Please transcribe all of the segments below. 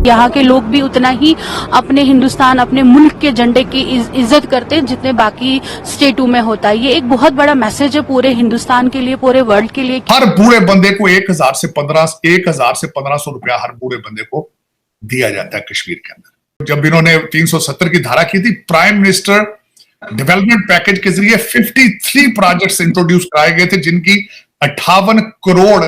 यहाँ के लोग भी उतना ही अपने हिंदुस्तान, अपने मुल्क के झंडे की इज्जत करते हैं जितने बाकी स्टेटों में होता है। ये एक बहुत बड़ा मैसेज है पूरे हिंदुस्तान के लिए, पूरे वर्ल्ड के लिए। हर बूढ़े बंदे को 1000 से 1500 रुपया हर बूढ़े बंदे को दिया जाता है कश्मीर के अंदर। जब इन्होंने 370 की धारा की थी, प्राइम मिनिस्टर डेवलपमेंट पैकेज के जरिए 53 प्रोजेक्ट्स इंट्रोड्यूस कराए गए थे, जिनकी 58 करोड़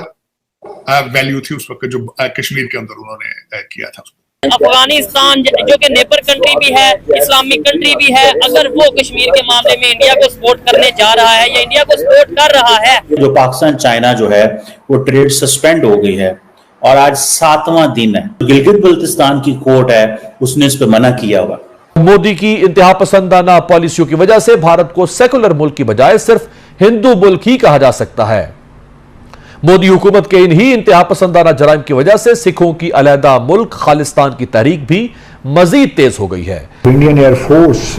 वैल्यू थी उस वक्त, जो कश्मीर के अंदर उन्होंने किया था। अफगानिस्तान जो कि नेबर कंट्री भी है, इस्लामिक कंट्री भी है, अगर वो कश्मीर के मामले में इंडिया को सपोर्ट करने जा रहा है या इंडिया को सपोर्ट कर रहा है, जो पाकिस्तान चाइना जो है वो ट्रेड सस्पेंड हो गई है और आज 7वां दिन है। गिलगित बल्तिस्तान की कोर्ट है, उसने इस पे मना किया हुआ। मोदी की इंतहा पसंदाना पॉलिसियों की वजह से भारत को सेकुलर मुल्क की बजाय सिर्फ हिंदू मुल्क ही कहा जा सकता है। मोदी हुकूमत के इन्हीं इंतहा पसंदाना जराइम की वजह से सिखों की अलहदा मुल्क खालिस्तान की तहरीक भी मजीद तेज हो गई है। इंडियन एयरफोर्स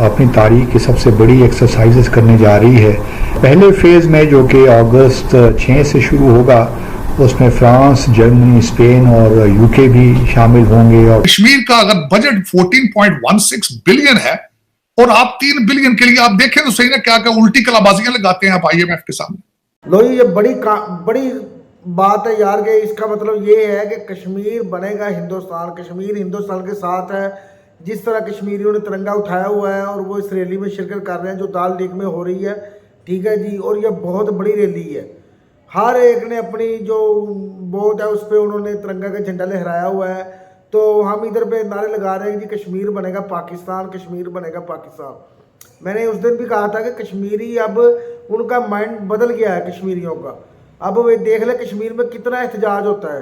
अपनी तारीख की सबसे बड़ी एक्सरसाइजेस करने जा रही है। पहले फेज में जो कि अगस्त 6 से शुरू होगा, उसमें फ्रांस, जर्मनी, स्पेन और यूके भी शामिल होंगे। और कश्मीर का अगर बजट 14.16 बिलियन है और आप 3 बिलियन के लिए आप देखें तो सही ना, क्या क्या उल्टी कलाबाजियां लगाते हैं आप IMF के सामने। लो, ये बड़ी बात है यार, कि इसका मतलब ये है कि कश्मीर बनेगा हिंदुस्तान, कश्मीर हिंदुस्तान के साथ है। जिस तरह कश्मीरियों ने तिरंगा उठाया हुआ है और वो इस रैली में शिरकत कर रहे हैं जो दाल लेक में हो रही है, ठीक है जी। और ये बहुत बड़ी रैली है, हर एक ने अपनी जो बोट है उस पर उन्होंने तिरंगा का झंडा लहराया हुआ है। तो हम इधर पे नारे लगा रहे हैं कि कश्मीर बनेगा पाकिस्तान, कश्मीर बनेगा पाकिस्तान। मैंने उस दिन भी कहा था कि कश्मीरी अब उनका माइंड बदल गया है कश्मीरियों का। अब वे देख लें कश्मीर में कितना एहतजाज होता है,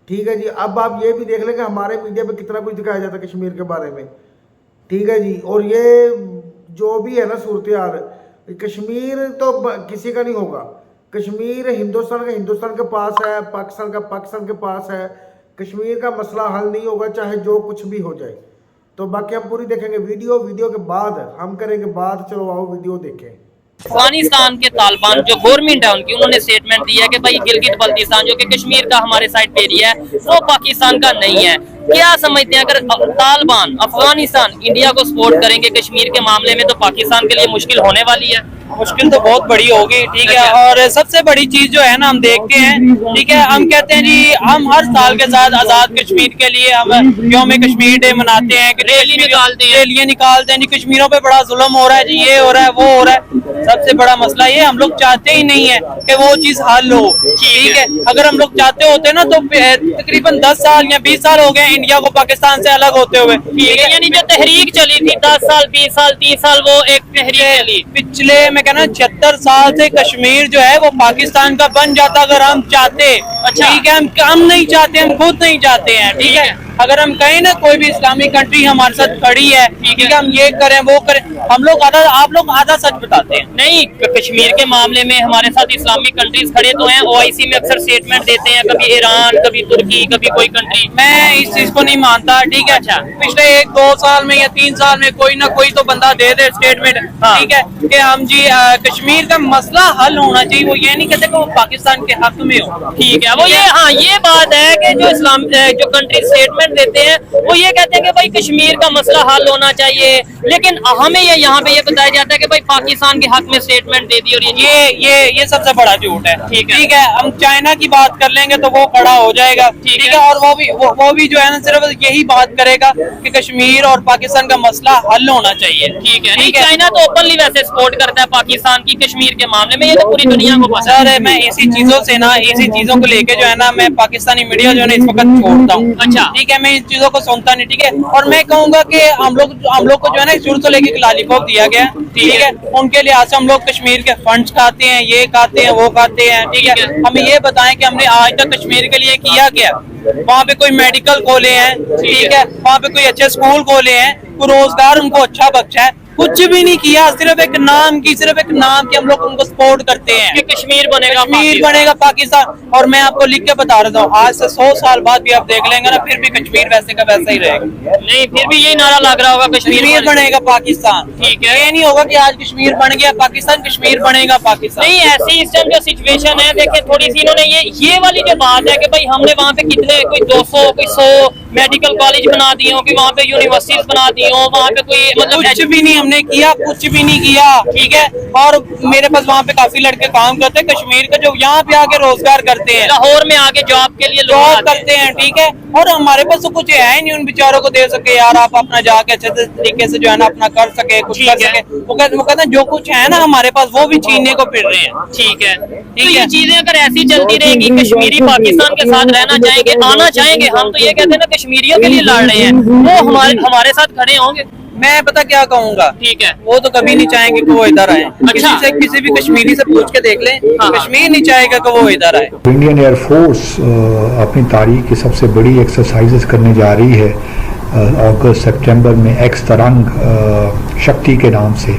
ठीक है जी। अब आप ये भी देख लें कि हमारे मीडिया पे कितना कुछ दिखाया जाता है कश्मीर के बारे में, ठीक है जी। और ये जो भी है ना सूरत हाल, कश्मीर तो किसी का नहीं होगा। कश्मीर हिंदुस्तान का हिंदुस्तान के पास है, पाकिस्तान का पाकिस्तान के पास है। कश्मीर का मसला हल नहीं होगा चाहे जो कुछ भी हो जाए। तो बाकी हम पूरी देखेंगे वीडियो के बाद हम करेंगे बात। चलो आओ वीडियो देखें। अफगानिस्तान के तालिबान जो गवर्नमेंट है उनकी, उन्होंने स्टेटमेंट दिया कि भाई गिलगित बल्तिस्तान जो कि कश्मीर का हमारे साइड पे एरिया है वो पाकिस्तान का नहीं है। क्या समझते हैं, अगर तालिबान अफगानिस्तान इंडिया को सपोर्ट करेंगे कश्मीर के मामले में तो पाकिस्तान के लिए मुश्किल होने वाली है? मुश्किल तो बहुत बड़ी होगी, ठीक है। और सबसे बड़ी चीज जो है ना, हम देखते हैं, ठीक है, हम कहते हैं जी हम हर साल के साथ आजाद कश्मीर के लिए हम यौम कश्मीर डे मनाते हैं, रैलियां निकालते हैं जी। कश्मीरों पे बड़ा जुल्म हो रहा है जी, ये हो रहा है वो हो रहा है। सबसे बड़ा मसला ये हम लोग चाहते ही नहीं है कि वो चीज हल हो, ठीक है। अगर हम लोग चाहते होते ना तो तकरीबन 10 साल या 20 साल हो गए इंडिया को पाकिस्तान से अलग होते हुए। यानी जो तहरीक चली थी 10 साल 20 साल 30 साल वो एक तहरीक चली। पिछले मैं कहना 76 साल से कश्मीर जो है वो पाकिस्तान का बन जाता अगर हम चाहते। अच्छा, ठीक है, हम नहीं चाहते, हम खुद नहीं चाहते हैं, ठीक है। अगर हम कहें ना कोई भी इस्लामिक कंट्री हमारे साथ खड़ी है, ठीक है, हम ये करें वो करें, हम लोग आप लोग आधा सच बताते हैं। नहीं, कश्मीर के मामले में हमारे साथ इस्लामिक कंट्रीज खड़े तो हैं, OIC में अक्सर स्टेटमेंट देते हैं, कभी ईरान, कभी तुर्की, कभी कोई कंट्री। मैं इस चीज को नहीं मानता, ठीक है। अच्छा, पिछले 1-2 साल में या 3 साल में कोई ना कोई तो बंदा दे दे स्टेटमेंट, ठीक है, कि हम जी कश्मीर का मसला हल होना चाहिए। वो ये नहीं कहते कि वो पाकिस्तान के हक में हो, ठीक है। वो ये हाँ ये बात है कि जो कंट्री स्टेटमेंट देते हैं वो ये कहते हैं कि भाई कश्मीर का मसला हल होना चाहिए, लेकिन हमें ये यहाँ पे ये बताया जाता है कि भाई पाकिस्तान के हक में स्टेटमेंट दे दी। और ये सबसे बड़ा झूठ है, ठीक है। हम चाइना की बात कर लेंगे तो वो खड़ा हो जाएगा, ठीक है। और वो भी जो है ना सिर्फ यही बात करेगा कि कश्मीर और पाकिस्तान का मसला हल होना चाहिए, ठीक है। चाइना तो ओपनली वैसे सपोर्ट करता है पाकिस्तान की कश्मीर के मामले में, ये तो पूरी दुनिया को पता है। मैं इसी चीजों को लेके जो है ना मैं पाकिस्तानी मीडिया जो है ना इस वक्त छोड़ता हूँ। अच्छा, ठीक है, मैं इन चीजों को सुनता नहीं, ठीक है। और मैं कहूंगा कि हम लोग को जो है ना शुरू से लेके लॉलीपॉप दिया गया, ठीक है। उनके लिहाज से हम लोग कश्मीर के फंड्स खाते हैं, ये खाते हैं वो खाते हैं, ठीक है। हमें ये बताएं कि हमने आज तक कश्मीर के लिए किया क्या। वहाँ पे कोई मेडिकल खोले हैं, ठीक है, वहाँ पे कोई अच्छे स्कूल खोले हैं, कोई रोजगार उनको अच्छा बख्शा है, कुछ भी नहीं किया, सिर्फ एक नाम की हम लोग उनको सपोर्ट करते हैं कि कश्मीर बनेगा पाकिस्तान। और मैं आपको लिख के बता रहा हूँ, आज से 100 साल बाद भी आप देख लेंगे ना, फिर भी कश्मीर वैसे का वैसा ही रहेगा। नहीं, फिर भी यही नारा लग रहा होगा कश्मीर बनेगा पाकिस्तान। ठीक है, ये नहीं होगा कि आज कश्मीर बन गया पाकिस्तान, कश्मीर बनेगा पाकिस्तान। नहीं, ऐसी इस टाइम जो सिचुएशन है, देखें थोड़ी सी इन्होंने ये वाली जो बात है कि भाई हमने वहाँ पे कितने कोई 200 कोई 100 मेडिकल कॉलेज बना दिए हो, कि वहाँ पे यूनिवर्सिटीज बना दी हो, वहाँ पे कोई मतलब कुछ भी नहीं हमने किया, कुछ भी नहीं किया, ठीक है। और मेरे पास वहाँ पे काफी लड़के काम करते हैं कश्मीर के, जो यहाँ पे आके रोजगार करते हैं, लाहौर में आके जॉब के लिए जॉब करते हैं, ठीक है। और हमारे पास तो कुछ है नहीं उन बेचारों को दे सके, यार आप अपना जाके अच्छे तरीके से जो है ना अपना कर सके, कुछ कर सके। वो कहते हैं जो कुछ है ना हमारे पास वो भी छीनने को फिर रहे हैं। ठीक है, तो ये चीजें अगर ऐसी चलती रहेगी, कश्मीरी पाकिस्तान के साथ रहना चाहेंगे, आना चाहेंगे, हम तो ये कहते हैं ना कश्मीरियों के लिए लड़ रहे हैं, वो हमारे साथ खड़े होंगे। मैं पता क्या कहूँगा, ठीक है, वो तो कभी नहीं चाहेंगे कि वो इधर आए। अच्छा। किसी भी कश्मीरी से पूछ के देख लें, कश्मीर नहीं चाहेगा कि वो इधर आए। इंडियन एयरफोर्स अपनी तारीख की सबसे बड़ी एक्सरसाइजेस करने जा रही है अगस्त सितंबर में एक्स तरंग शक्ति के नाम से।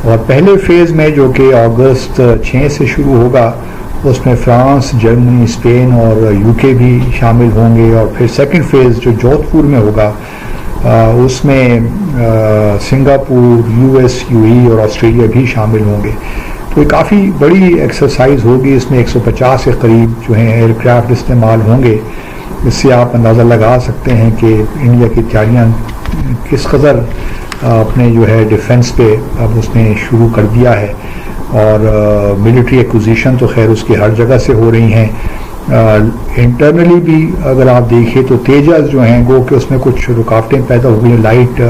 और पहले फेज़ में जो कि अगस्त 6 से शुरू होगा, उसमें फ्रांस, जर्मनी, स्पेन और यूके भी शामिल होंगे। और फिर सेकंड फेज़ जो जोधपुर में होगा उसमें सिंगापुर, यूएस, यूएई और ऑस्ट्रेलिया भी शामिल होंगे। तो ये काफ़ी बड़ी एक्सरसाइज होगी। इसमें 150 के करीब जो हैं एयरक्राफ्ट इस्तेमाल होंगे। इससे आप अंदाज़ा लगा सकते हैं कि इंडिया की तैयारियां किस कदर अपने जो है डिफेंस पे अब उसने शुरू कर दिया है। और मिलिट्री एक्विजिशन तो खैर उसकी हर जगह से हो रही हैं। इंटरनली भी अगर आप देखिए तो तेजस जो हैं गो कि उसमें कुछ रुकावटें पैदा हो गई। लाइट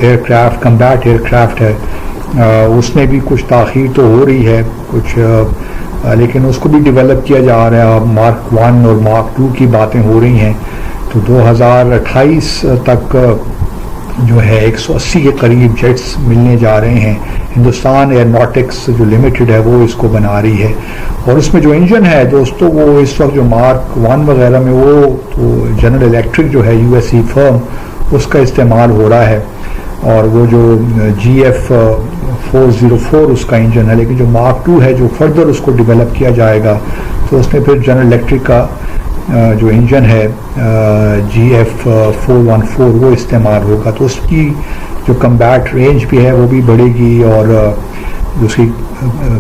एयरक्राफ्ट, कम्बैट एयरक्राफ्ट है, उसमें भी कुछ ताख़ीर तो हो रही है कुछ, लेकिन उसको भी डेवलप किया जा रहा है। मार्क 1 और मार्क 2 की बातें हो रही हैं। तो 2028 तक जो है 180 के करीब जेट्स मिलने जा रहे हैं। हिंदुस्तान एयरोनॉटिक्स जो लिमिटेड है वो इसको बना रही है। और उसमें जो इंजन है दोस्तों, वो इस वक्त जो मार्क 1 वगैरह में वो तो जनरल इलेक्ट्रिक जो है यूएसई फर्म, उसका इस्तेमाल हो रहा है। और वो जो GF 404 उसका इंजन है। लेकिन जो मार्क 2 है जो फर्दर उसको डेवलप किया जाएगा, तो उसमें फिर जनरल इलेक्ट्रिक का जो इंजन है GF 414 वो इस्तेमाल होगा। तो उसकी जो कम्बैट रेंज भी है वो भी बढ़ेगी और जो उसकी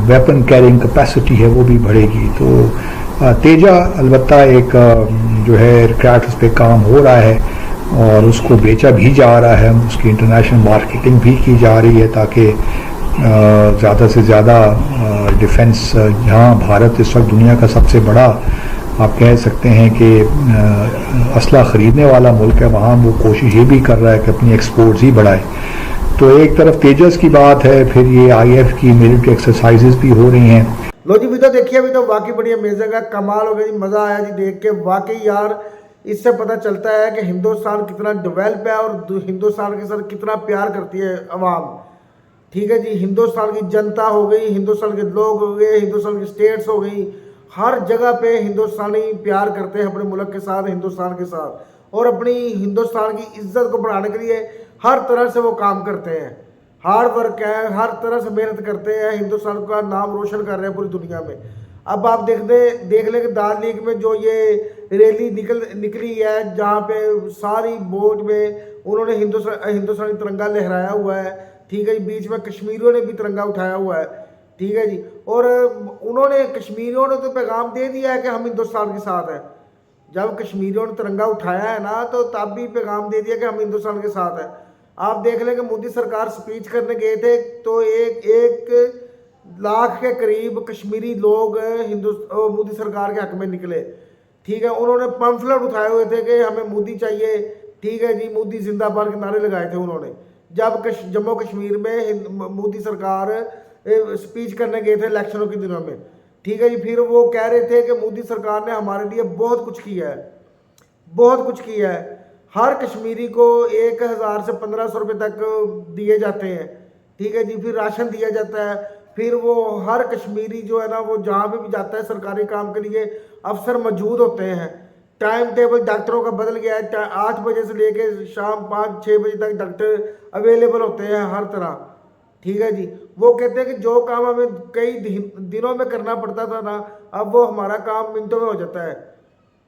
वेपन कैरिंग कैपेसिटी है वो भी बढ़ेगी। तो तेजा अलबत्ता एक जो है एयरक्राफ्ट उस पर काम हो रहा है और उसको बेचा भी जा रहा है, उसकी इंटरनेशनल मार्केटिंग भी की जा रही है ताकि ज़्यादा से ज़्यादा डिफेंस, जहाँ भारत इस वक्त दुनिया का सबसे बड़ा आप कह सकते हैं कि असला ख़रीदने वाला मुल्क है, वहाँ वो कोशिश ये भी कर रहा है कि अपनी एक्सपोर्ट्स ही बढ़ाए। तो एक तरफ तेजस की बात है, फिर ये IF की मिलिट्री एक्सरसाइजेस भी हो रही हैं। लो जी, वीडियो देखिए, अभी तो वाकई बड़ी अमेजिंग है, कमाल हो गया जी, मज़ा आया जी देख के। वाकई यार इससे पता चलता है कि हिंदुस्तान कितना डेवलप है और हिंदुस्तान के साथ कितना प्यार करती है अवाम। ठीक है जी, हिंदुस्तान की जनता हो गई, हिंदुस्तान के लोग हो गए, हिंदुस्तान की स्टेट्स हो गई, हर जगह पे हिंदुस्तानी प्यार करते हैं अपने मुल्क के साथ, हिंदुस्तान के साथ। और अपनी हिंदुस्तान की इज्जत को बढ़ाने के लिए हर तरह से वो काम करते हैं। हार्ड वर्क है, हर तरह से मेहनत करते हैं, हिंदुस्तान का नाम रोशन कर रहे हैं पूरी दुनिया में। अब आप देख लें कि दाल लीग में जो ये रैली निकली है, जहाँ पे सारी बोट में उन्होंने हिंदुस्तानी तिरंगा लहराया हुआ है। ठीक है जी, बीच में कश्मीरियों ने भी तिरंगा उठाया हुआ है। ठीक है जी, और उन्होंने कश्मीरियों ने तो पैगाम दे दिया है कि हम हिंदुस्तान के साथ हैं। जब कश्मीरियों ने तिरंगा उठाया है ना, तो तब भी पैगाम दे दिया कि हम हिंदुस्तान के साथ हैं। आप देख लें कि मोदी सरकार स्पीच करने गए थे तो एक लाख के करीब कश्मीरी लोग मोदी सरकार के हक में निकले। ठीक है, उन्होंने पंफलेट उठाए हुए थे कि हमें मोदी चाहिए। ठीक है जी, मोदी जिंदाबाद के नारे लगाए थे उन्होंने, जब जम्मू कश्मीर में मोदी सरकार स्पीच करने गए थे इलेक्शनों के दिनों में। ठीक है जी, फिर वो कह रहे थे कि मोदी सरकार ने हमारे लिए बहुत कुछ किया है, बहुत कुछ किया है। हर कश्मीरी को 1000 से 1500 रुपये तक दिए जाते हैं। ठीक है जी, फिर राशन दिया जाता है। फिर वो हर कश्मीरी जो है ना, वो जहाँ पे भी जाता है सरकारी काम के लिए अफसर मौजूद होते हैं। टाइम टेबल डॉक्टरों का बदल गया है। 8 बजे से लेके शाम 5-6 बजे तक डॉक्टर अवेलेबल होते हैं हर तरह, ठीक है जी। वो कहते हैं कि जो काम हमें कई दिनों में करना पड़ता था ना, अब वो हमारा काम मिनटों में हो जाता है।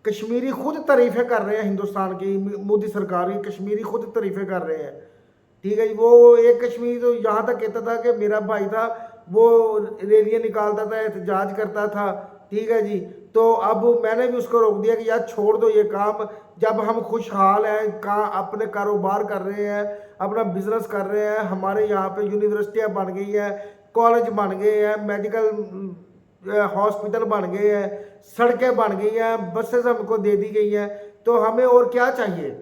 कश्मीरी खुद तारीफ़ें कर रहे हैं हिंदुस्तान की, मोदी सरकार की कश्मीरी खुद तारीफ़ें कर रहे हैं, ठीक है जी। वो एक कश्मीरी तो यहाँ तक कहता था कि मेरा भाई था, वो रैलियाँ निकालता था, एहतजाज करता था, ठीक है जी। तो अब मैंने भी उसको रोक दिया कि यार छोड़ दो ये काम, जब हम खुशहाल हैं, अपने कारोबार कर रहे हैं, अपना बिजनेस कर रहे हैं, हमारे यहाँ पे यूनिवर्सिटियाँ बन गई हैं, कॉलेज बन गए हैं, मेडिकल हॉस्पिटल बन गए हैं, सड़कें बन गई हैं, बसेस हमको दे दी गई हैं, तो हमें और क्या चाहिए।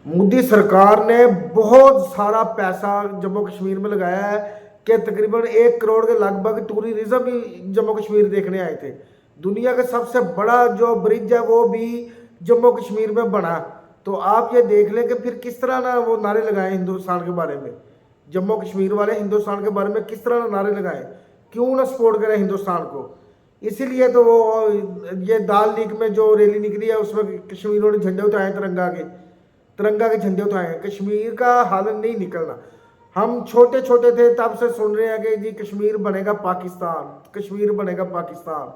मोदी सरकार ने बहुत सारा पैसा जम्मू कश्मीर में लगाया है कि तकरीबन 1 करोड़ के लगभग टूरिज्म भी जम्मू कश्मीर देखने आए थे। दुनिया का सबसे बड़ा जो ब्रिज है वो भी जम्मू कश्मीर में बना। तो आप ये देख लें कि फिर किस तरह ना वो नारे लगाए हिंदुस्तान के बारे में, जम्मू कश्मीर वाले हिंदुस्तान के बारे में किस तरह ना नारे लगाए, क्यों ना सपोर्ट करें हिंदुस्तान को। इसीलिए तो वो ये दाल लीक में जो रैली निकली है उसमें कश्मीरियों ने झंडे उठाए, तिरंगा के झंडे उठाए। कश्मीर का हाल नहीं निकलना। हम छोटे छोटे थे तब से सुन रहे हैं कि जी कश्मीर बनेगा पाकिस्तान, कश्मीर बनेगा पाकिस्तान,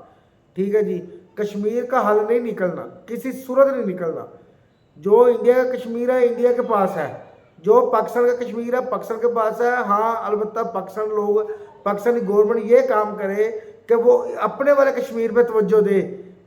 ठीक है जी। कश्मीर का हल नहीं निकलना, किसी सूरत नहीं निकलना। जो इंडिया का कश्मीर है इंडिया के पास है, जो पाकिस्तान का कश्मीर है पाकिस्तान के पास है। हाँ, अलबत्ता पाकिस्तानी गवर्नमेंट ये काम करे कि वो अपने वाले कश्मीर पे तवज्जो दे।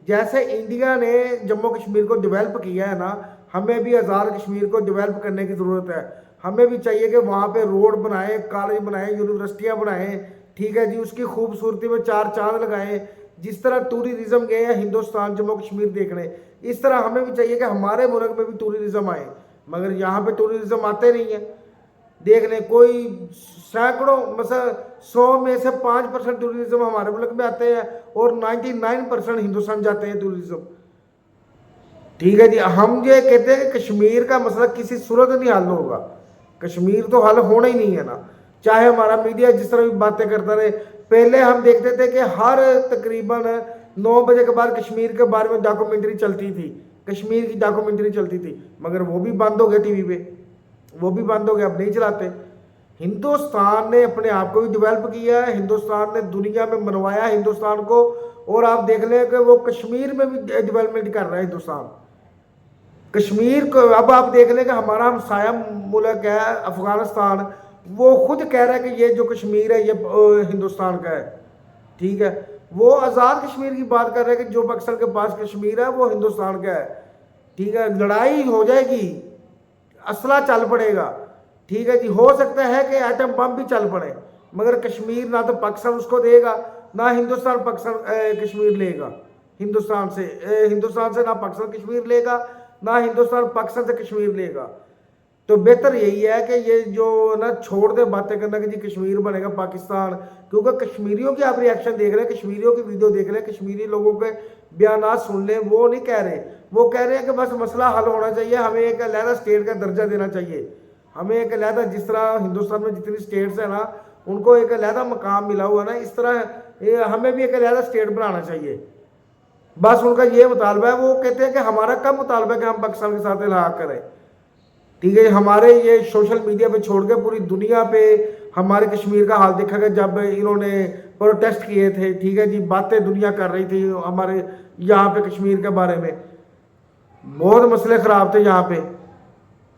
जैसे इंडिया ने जम्मू कश्मीर को डेवलप किया है ना, हमें भी आज़ाद कश्मीर को डेवलप करने की ज़रूरत है। हमें भी चाहिए कि वहाँ पे रोड बनाए, कॉलेज बनाए, यूनिवर्सिटियाँ बनाएं, ठीक है जी। उसकी खूबसूरती में 4 चांद लगाएं। जिस तरह टूरिज्म गए हैं हिंदुस्तान जम्मू कश्मीर देखने, इस तरह हमें भी चाहिए कि हमारे मुल्क में भी टूरिज्म आए। मगर यहाँ पे टूरिज्म आते नहीं है। देख लें, कोई सैकड़ों मतलब 100 में से 5% टूरिज्म हमारे मुल्क में आते हैं और 99% हिंदुस्तान जाते हैं टूरिज्म, ठीक है जी। हम ये कहते हैं कि कश्मीर का मसला किसी सूरत नहीं हल होगा। कश्मीर तो हल होना ही नहीं है ना, चाहे हमारा मीडिया जिस तरह भी बातें करता रहे। पहले हम देखते थे कि हर तकरीबन 9 बजे के बाद कश्मीर के बारे में डॉक्यूमेंट्री चलती थी, कश्मीर की डॉक्यूमेंट्री चलती थी, मगर वो भी बंद हो गया टीवी पे, वो भी बंद हो गया, अब नहीं चलाते। हिंदुस्तान ने अपने आप को भी डेवलप किया है, हिंदुस्तान ने दुनिया में मनवाया हिंदुस्तान को। और आप देख लें कि वो कश्मीर में भी डेवलपमेंट कर रहा है हिंदुस्तान। कश्मीर को अब आप देख लें कि हमारा हमसाया मुल्क है अफगानिस्तान, वो खुद कह रहा है कि ये जो कश्मीर है ये हिंदुस्तान का है, ठीक है। वो आज़ाद कश्मीर की बात कर रहे हैं कि जो पाकिस्तान के पास कश्मीर है वो हिंदुस्तान का है, ठीक है। लड़ाई हो जाएगी, असला चल पड़ेगा, ठीक है जी। हो सकता है कि एटम बम भी चल पड़े, मगर कश्मीर ना तो पाकिस्तान उसको देगा, ना हिंदुस्तान पाकिस्तान कश्मीर लेगा हिंदुस्तान से ना पाकिस्तान कश्मीर लेगा, ना हिंदुस्तान पाकिस्तान से कश्मीर लेगा। तो बेहतर यही है कि ये जो ना छोड़ दे बातें करना कि जी कश्मीर बनेगा पाकिस्तान। क्योंकि कश्मीरियों की आप रिएक्शन देख रहे हैं, कश्मीरियों की वीडियो देख रहे हैं, कश्मीरी लोगों के बयान सुन लें, वो नहीं कह रहे। वो कह रहे हैं कि बस मसला हल होना चाहिए, हमें एक अलहदा स्टेट का दर्जा देना चाहिए, हमें एक अलहदा, जिस तरह हिंदुस्तान में जितनी स्टेट्स हैं ना उनको एक अलहदा मकाम मिला हुआ ना, इस तरह हमें भी एक अलहदा स्टेट बनाना चाहिए। बस उनका ये मुतालबा है। वो कहते हैं कि हमारा कब मुतालबा है कि हम पाकिस्तान के साथ इल्हाक करें, ठीक है। हमारे ये सोशल मीडिया पे छोड़ के पूरी दुनिया पे हमारे कश्मीर का हाल देखा गया जब इन्होंने प्रोटेस्ट किए थे, ठीक है जी। बातें दुनिया कर रही थी हमारे यहाँ पे कश्मीर के बारे में, बहुत मसले ख़राब थे यहाँ पे,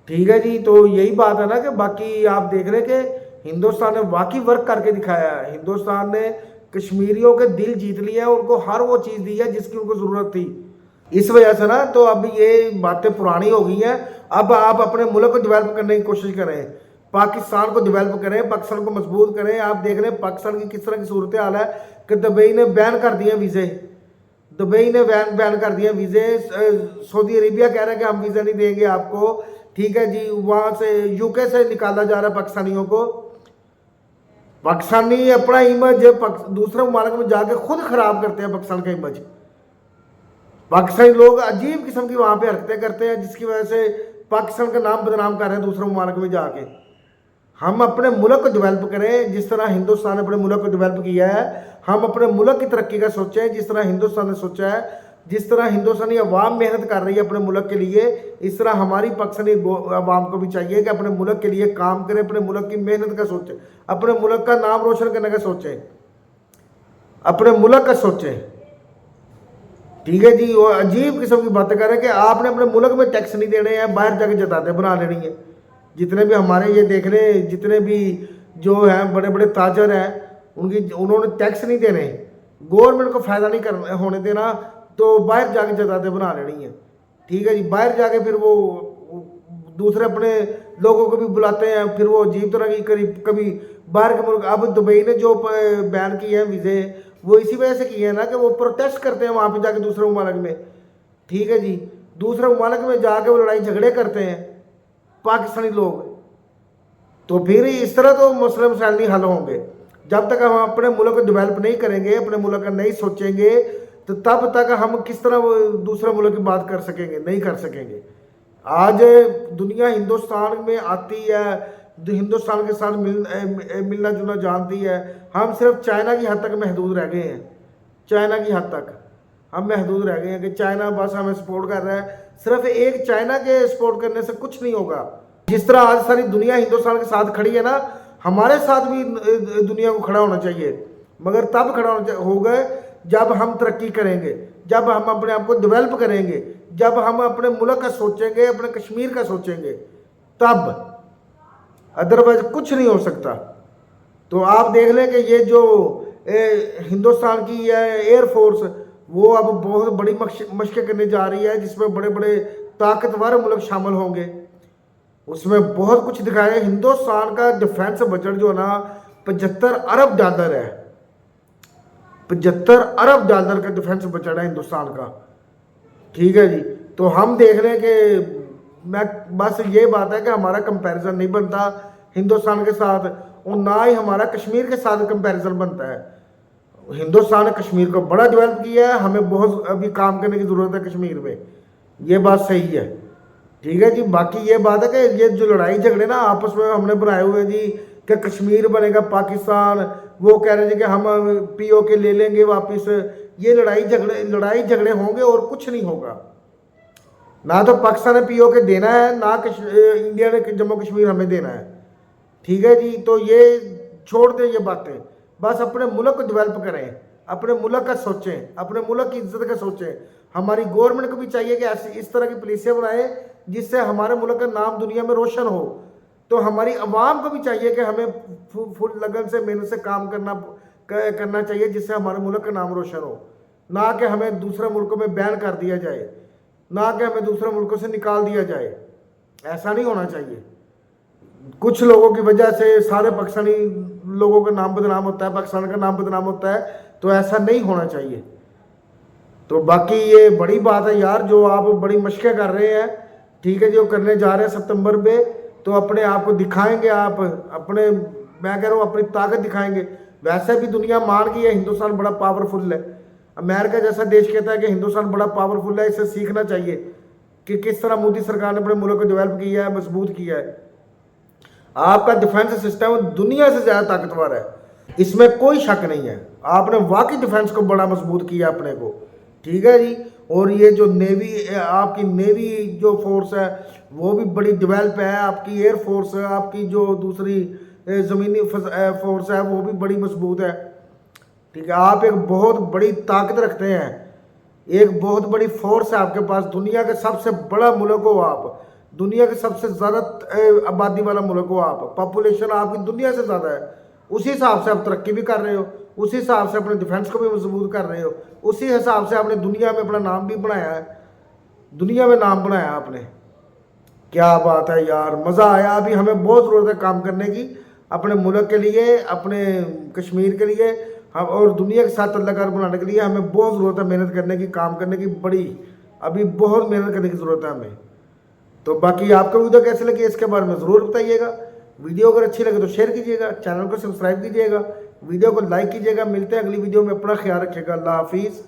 ठीक है जी। तो यही बात है ना कि बाकी आप देख रहे कि हिंदुस्तान ने वाकई वर्क करके दिखाया है। हिंदुस्तान ने कश्मीरियों के दिल जीत लिया है, उनको हर वो चीज़ दी है जिसकी उनको ज़रूरत थी। इस वजह से ना तो अब ये बातें पुरानी हो गई हैं। अब आप अपने मुल्क को डेवलप करने की कोशिश करें, पाकिस्तान को डेवलप करें, पाकिस्तान को मजबूत करें। आप देख लें पाकिस्तान की किस तरह की सूरत हाल है कि दुबई ने बैन कर दिए वीज़े, दुबई ने बैन कर दिए वीज़े। सऊदी अरेबिया कह रहा है कि हम वीज़ा नहीं देंगे आपको, ठीक है जी। वहाँ से यूके से निकाला जा रहा है पाकिस्तानियों को। पाकिस्तानी अपना इमेज दूसरे ममालिक में जाके खुद ख़राब करते हैं पाकिस्तान का इमेज। पाकिस्तानी लोग अजीब किस्म की वहाँ पे हरकतें करते हैं जिसकी वजह से पाकिस्तान का नाम बदनाम कर रहे हैं दूसरे ममालिक में जाके। हम अपने मुल्क को डेवलप करें जिस तरह हिंदुस्तान ने अपने मुल्क को डेवलप किया है। हम अपने मुल्क की तरक्की का सोचें जिस तरह हिंदुस्तान ने सोचा है। जिस तरह हिंदुस्तानी अवाम मेहनत कर रही है अपने मुल्क के लिए, इस तरह हमारी पाकिस्तानी अवाम को भी चाहिए कि अपने मुल्क के लिए काम करें, अपने मुल्क की मेहनत का सोचें, अपने मुल्क का नाम रोशन करने का सोचें, अपने मुल्क का सोचें। ठीक है जी। वो अजीब किस्म की बातें कर रहे हैं कि आपने अपने मुल्क में टैक्स नहीं देने हैं, बाहर जाके जताते बना लेनी है। जितने भी हमारे ये देख लें, जितने भी जो हैं बड़े बड़े ताजर हैं, उन्होंने टैक्स नहीं देने, गवर्नमेंट को फ़ायदा नहीं करना होने देना, तो बाहर जाके जताते बना लेनी है। ठीक है जी। बाहर जाके फिर वो दूसरे अपने लोगों को भी बुलाते हैं, फिर वो अजीब तरह की कभी बाहर के मुल्क, अब दुबई ने जो बैन किए हैं वीज़े, वो इसी वजह से किए हैं ना कि वो प्रोटेस्ट करते हैं वहाँ पे जाके दूसरे ममालिक में। ठीक है जी। दूसरे ममालिक में जाके वो लड़ाई झगड़े करते हैं पाकिस्तानी लोग। तो फिर इस तरह तो मसले मसाइल नहीं हल होंगे जब तक हम अपने मुल्क को डेवलप नहीं करेंगे, अपने मुल्क का नहीं सोचेंगे, तो तब तक हम किस तरह वो दूसरे मुल्क की बात कर सकेंगे? नहीं कर सकेंगे। आज दुनिया हिंदुस्तान में आती है, हिंदुस्तान के साथ मिलना जुलना जानती है। हम सिर्फ चाइना की हद तक महदूद रह गए हैं। चाइना की हद तक हम महदूद रह गए हैं कि चाइना बस हमें सपोर्ट कर रहा है। सिर्फ एक चाइना के सपोर्ट करने से कुछ नहीं होगा। जिस तरह आज सारी दुनिया हिंदुस्तान के साथ खड़ी है ना, हमारे साथ भी दुनिया को खड़ा होना चाहिए, मगर तब खड़ा होगा जब हम तरक्की करेंगे, जब हम अपने आप को डेवलप करेंगे, जब हम अपने मुल्क का सोचेंगे, अपने कश्मीर का सोचेंगे, तब। अदरवाइज कुछ नहीं हो सकता। तो आप देख लें कि ये जो हिंदुस्तान की एयरफोर्स, वो अब बहुत बड़ी मशक़ें करने जा रही है, जिसमें बड़े बड़े ताकतवर मुल्क शामिल होंगे। उसमें बहुत कुछ दिखाया है। हिंदुस्तान का डिफेंस बजट जो है ना, 75 अरब डॉलर है। 75 अरब डॉलर का डिफेंस बजट है हिंदुस्तान का। ठीक है जी। तो हम देख रहे हैं कि मैं बस ये बात है कि हमारा कंपैरिजन नहीं बनता हिंदुस्तान के साथ, और ना ही हमारा कश्मीर के साथ कंपैरिजन बनता है। हिंदुस्तान ने कश्मीर को बड़ा डेवलप किया है, हमें बहुत अभी काम करने की ज़रूरत है कश्मीर में। ये बात सही है। ठीक है जी। बाकी ये बात है कि ये जो लड़ाई झगड़े ना आपस में हमने बनाए हुए जी कि कश्मीर बनेगा पाकिस्तान, वो कह रहे थे कि हम POK ले लेंगे वापस। ये लड़ाई झगड़े होंगे और कुछ नहीं होगा। ना तो पाकिस्तान ने POK देना है, ना इंडिया ने जम्मू कश्मीर हमें देना है। ठीक है जी। तो ये छोड़ दें ये बातें, बस अपने मुल्क को डेवलप करें, अपने मुल्क का सोचें, अपने मुल्क की इज्जत का सोचें। हमारी गवर्नमेंट को भी चाहिए कि ऐसी इस तरह की पॉलिसियाँ बनाए जिससे हमारे मुल्क का नाम दुनिया में रोशन हो। तो हमारी आवाम को भी चाहिए कि हमें फुल लगन से मेहनत से काम करना चाहिए, जिससे हमारे मुल्क का नाम रोशन हो। ना कि हमें दूसरे मुल्कों में बैन कर दिया जाए, ना कि हमें दूसरे मुल्कों से निकाल दिया जाए। ऐसा नहीं होना चाहिए। कुछ लोगों की वजह से सारे पाकिस्तानी लोगों का नाम बदनाम होता है, पाकिस्तान का नाम बदनाम होता है, तो ऐसा नहीं होना चाहिए। तो बाकी ये बड़ी बात है यार, जो आप बड़ी मशक़ें कर रहे हैं। ठीक है जी। वो करने जा रहे हैं सितंबर में, तो अपने आप को दिखाएंगे, आप अपने, मैं कह रहा हूँ अपनी ताकत दिखाएंगे। वैसे भी दुनिया मान गई है हिंदुस्तान बड़ा पावरफुल है। अमेरिका जैसा देश कहता है कि हिंदुस्तान बड़ा पावरफुल है। इसे सीखना चाहिए कि किस तरह मोदी सरकार ने अपने मुल्क को डेवलप किया है, मजबूत किया है। आपका डिफेंस सिस्टम दुनिया से ज़्यादा ताकतवर है, इसमें कोई शक नहीं है। आपने वाकई डिफेंस को बड़ा मजबूत किया अपने को। ठीक है जी। और ये जो नेवी, आपकी नेवी जो फोर्स है वो भी बड़ी डेवलप है। आपकी एयर फोर्स, आपकी जो दूसरी ज़मीनी फोर्स है वो भी बड़ी मजबूत है। ठीक है। आप एक बहुत बड़ी ताकत रखते हैं, एक बहुत बड़ी फोर्स है आपके पास। दुनिया के सबसे बड़ा मुल्क हो आप, दुनिया के सबसे ज़्यादा आबादी वाला मुल्क हो आप, पॉपुलेशन आपकी दुनिया से ज़्यादा है। उसी हिसाब से आप तरक्की भी कर रहे हो, उसी हिसाब से अपने डिफेंस को भी मजबूत कर रहे हो, उसी हिसाब से आपने दुनिया में अपना नाम भी बनाया है, दुनिया में नाम बनाया आपने। क्या बात है यार, मज़ा आया। अभी हमें बहुत ज़रूरत है काम करने की, अपने मुल्क के लिए, अपने कश्मीर के लिए, और दुनिया के साथ तल्लुकात बनाने के लिए हमें बहुत ज़रूरत है मेहनत करने की, काम करने की। बड़ी अभी बहुत मेहनत करने की ज़रूरत है हमें। तो बाकी आपको वीडियो कैसे लगी इसके बारे में ज़रूर बताइएगा। वीडियो अगर अच्छी लगे तो शेयर कीजिएगा, चैनल को सब्सक्राइब कीजिएगा, वीडियो को लाइक कीजिएगा। मिलते हैं अगली वीडियो में। अपना ख्याल रखिएगा। अल्लाह हाफिज़।